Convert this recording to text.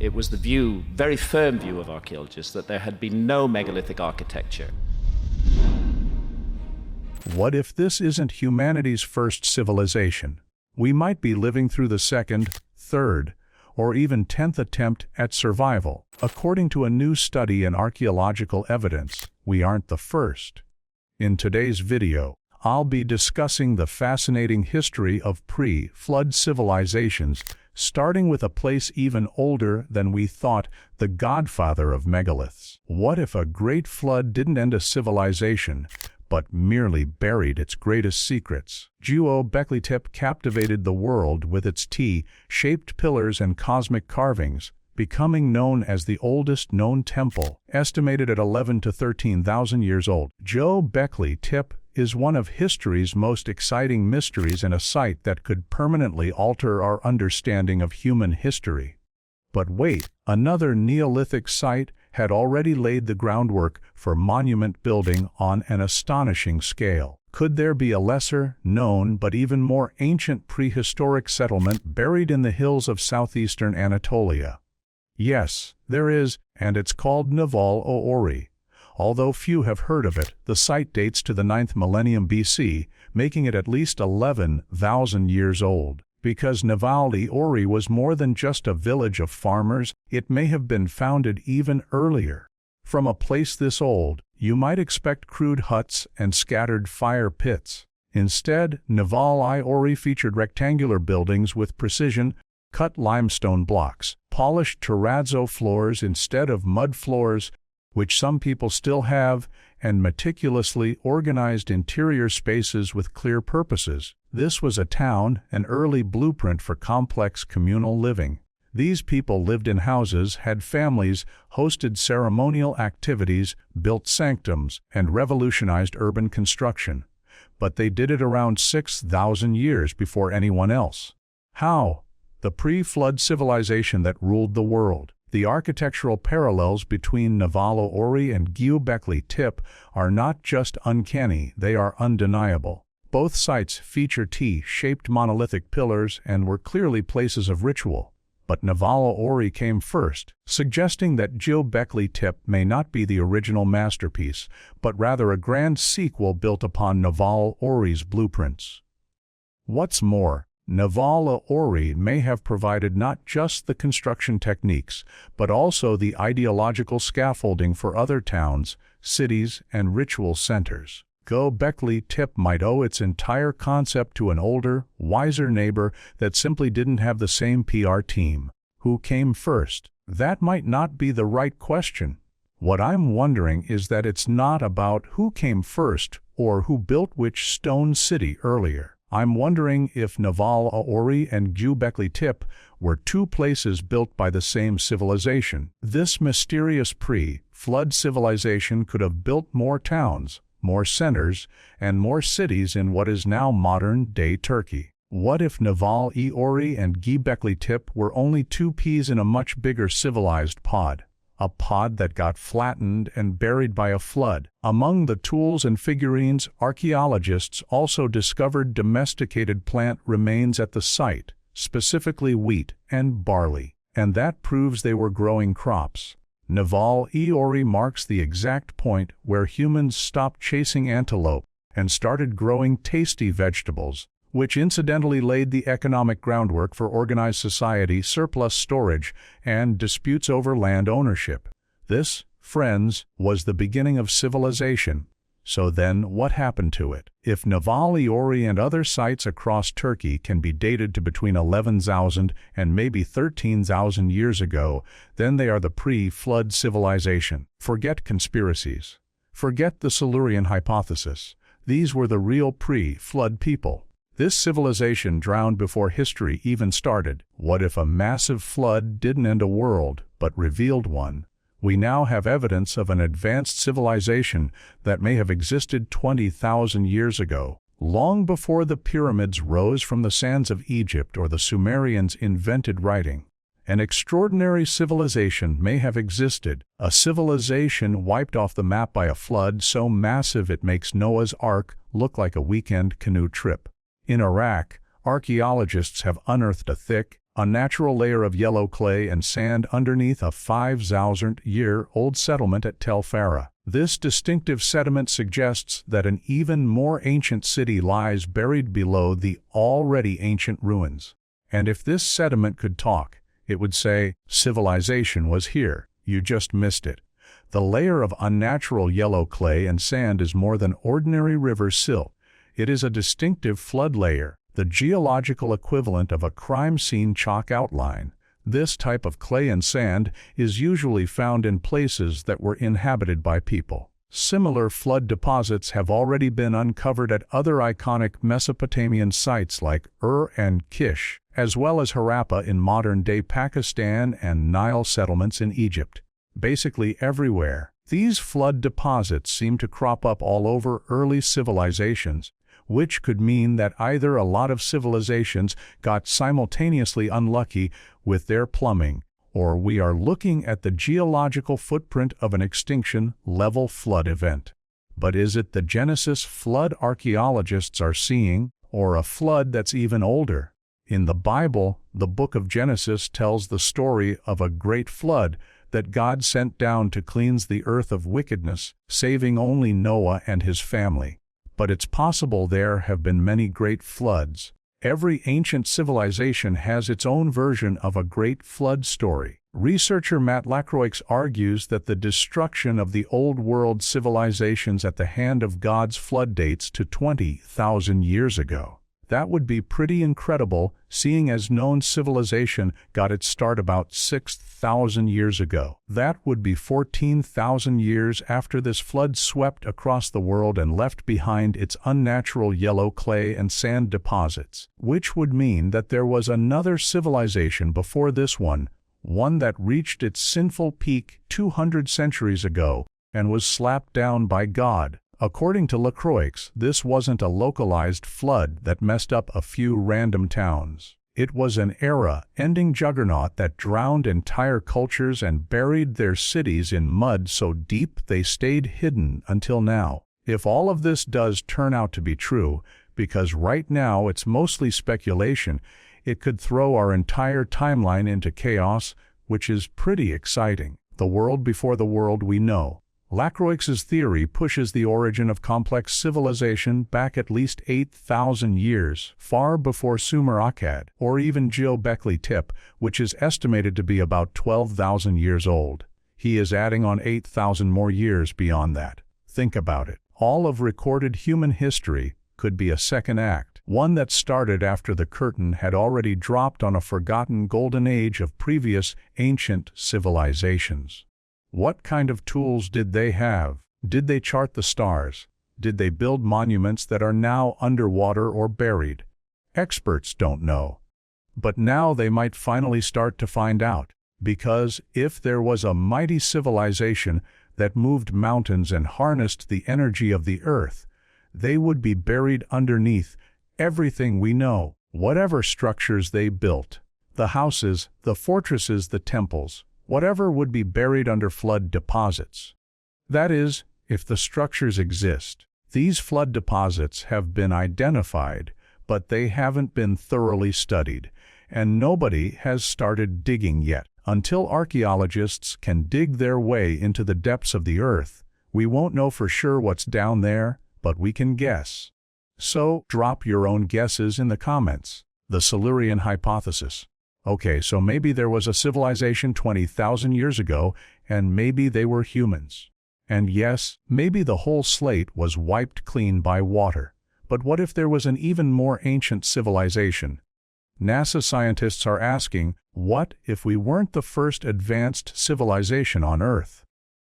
It was the view, very firm view of archaeologists, that there had been no megalithic architecture. What if this isn't humanity's first civilization? We might be living through the second, third, or even 10th attempt at survival. According to a new study in archaeological evidence, we aren't the first. In today's video, I'll be discussing the fascinating history of pre-flood civilizations, starting with a place even older than we thought, the godfather of megaliths. What if a great flood didn't end a civilization, but merely buried its greatest secrets? Göbekli Tepe captivated the world with its T-shaped pillars and cosmic carvings, becoming known as the oldest known temple, estimated at 11 to 13,000 years old. Göbekli Tepe is one of history's most exciting mysteries and a site that could permanently alter our understanding of human history. But wait, another Neolithic site had already laid the groundwork for monument building on an astonishing scale. Could there be a lesser known but even more ancient prehistoric settlement buried in the hills of southeastern Anatolia? Yes, there is, and it's called Nevalı. Although few have heard of it, the site dates to the 9th millennium BC, making it at least 11,000 years old. Because Nevalı was more than just a village of farmers, it may have been founded even earlier. From a place this old, you might expect crude huts and scattered fire pits. Instead, Nevalı featured rectangular buildings with precision, cut limestone blocks, polished terrazzo floors instead of mud floors, which some people still have, and meticulously organized interior spaces with clear purposes. This was a town, an early blueprint for complex communal living. These people lived in houses, had families, hosted ceremonial activities, built sanctums, and revolutionized urban construction. But they did it around 6,000 years before anyone else. How? The pre-flood civilization that ruled the world. The architectural parallels between Nevalı and Göbekli Tepe are not just uncanny, they are undeniable. Both sites feature T-shaped monolithic pillars and were clearly places of ritual. But Nevalı came first, suggesting that Göbekli Tepe may not be the original masterpiece, but rather a grand sequel built upon Nevalı's blueprints. What's more, Nevalı may have provided not just the construction techniques, but also the ideological scaffolding for other towns, cities, and ritual centers. Göbekli Tepe might owe its entire concept to an older, wiser neighbor that simply didn't have the same PR team. Who came first? That might not be the right question. What I'm wondering is that it's not about who came first or who built which stone city earlier. I'm wondering if Nevalı and Göbekli Tepe were two places built by the same civilization. This mysterious pre-flood civilization could have built more towns, more centers, and more cities in what is now modern-day Turkey. What if Nevalı and Göbekli Tepe were only two peas in a much bigger civilized pod? A pod that got flattened and buried by a flood. Among the tools and figurines, archaeologists also discovered domesticated plant remains at the site, specifically wheat and barley, and that proves they were growing crops. Nevalı marks the exact point where humans stopped chasing antelope and started growing tasty vegetables, which incidentally laid the economic groundwork for organized society, surplus storage, and disputes over land ownership. This, friends, was the beginning of civilization. So then, what happened to it? If Nevalı and other sites across Turkey can be dated to between 11,000 and maybe 13,000 years ago, then they are the pre-flood civilization. Forget conspiracies. Forget the Silurian Hypothesis. These were the real pre-flood people. This civilization drowned before history even started. What if a massive flood didn't end a world, but revealed one? We now have evidence of an advanced civilization that may have existed 20,000 years ago, long before the pyramids rose from the sands of Egypt or the Sumerians invented writing. An extraordinary civilization may have existed, a civilization wiped off the map by a flood so massive it makes Noah's Ark look like a weekend canoe trip. In Iraq, archaeologists have unearthed a thick, a natural layer of yellow clay and sand underneath a 5,000-year-old settlement at Tel Farah. This distinctive sediment suggests that an even more ancient city lies buried below the already ancient ruins. And if this sediment could talk, it would say, "Civilization was here, you just missed it." The layer of unnatural yellow clay and sand is more than ordinary river silt. It is a distinctive flood layer, the geological equivalent of a crime scene chalk outline. This type of clay and sand is usually found in places that were inhabited by people. Similar flood deposits have already been uncovered at other iconic Mesopotamian sites like Ur and Kish, as well as Harappa in modern-day Pakistan and Nile settlements in Egypt. Basically everywhere, these flood deposits seem to crop up all over early civilizations, which could mean that either a lot of civilizations got simultaneously unlucky with their plumbing, or we are looking at the geological footprint of an extinction-level flood event. But is it the Genesis flood archaeologists are seeing, or a flood that's even older? In the Bible, the book of Genesis tells the story of a great flood that God sent down to cleanse the earth of wickedness, saving only Noah and his family. But it's possible there have been many great floods. Every ancient civilization has its own version of a great flood story. Researcher Matt Lacroix argues that the destruction of the Old World civilizations at the hand of God's flood dates to 20,000 years ago. That would be pretty incredible, seeing as known civilization got its start about 6,000 years ago. That would be 14,000 years after this flood swept across the world and left behind its unnatural yellow clay and sand deposits, which would mean that there was another civilization before this one that reached its sinful peak 200 centuries ago and was slapped down by God. According to Lacroix, this wasn't a localized flood that messed up a few random towns. It was an era-ending juggernaut that drowned entire cultures and buried their cities in mud so deep they stayed hidden until now. If all of this does turn out to be true, because right now it's mostly speculation, it could throw our entire timeline into chaos, which is pretty exciting. The world before the world we know. Lacroix's theory pushes the origin of complex civilization back at least 8,000 years, far before Sumer Akkad, or even Göbekli Tepe, which is estimated to be about 12,000 years old. He is adding on 8,000 more years beyond that. Think about it. All of recorded human history could be a second act, one that started after the curtain had already dropped on a forgotten golden age of previous ancient civilizations. What kind of tools did they have? Did they chart the stars? Did they build monuments that are now underwater or buried? Experts don't know. But now they might finally start to find out, because if there was a mighty civilization that moved mountains and harnessed the energy of the earth, they would be buried underneath everything we know, whatever structures they built, the houses, the fortresses, the temples, whatever would be buried under flood deposits. That is, if the structures exist. These flood deposits have been identified, but they haven't been thoroughly studied, and nobody has started digging yet. Until archaeologists can dig their way into the depths of the earth, we won't know for sure what's down there, but we can guess. So, drop your own guesses in the comments. The Silurian Hypothesis. Okay, so maybe there was a civilization 20,000 years ago, and maybe they were humans. And yes, maybe the whole slate was wiped clean by water. But what if there was an even more ancient civilization? NASA scientists are asking, what if we weren't the first advanced civilization on Earth?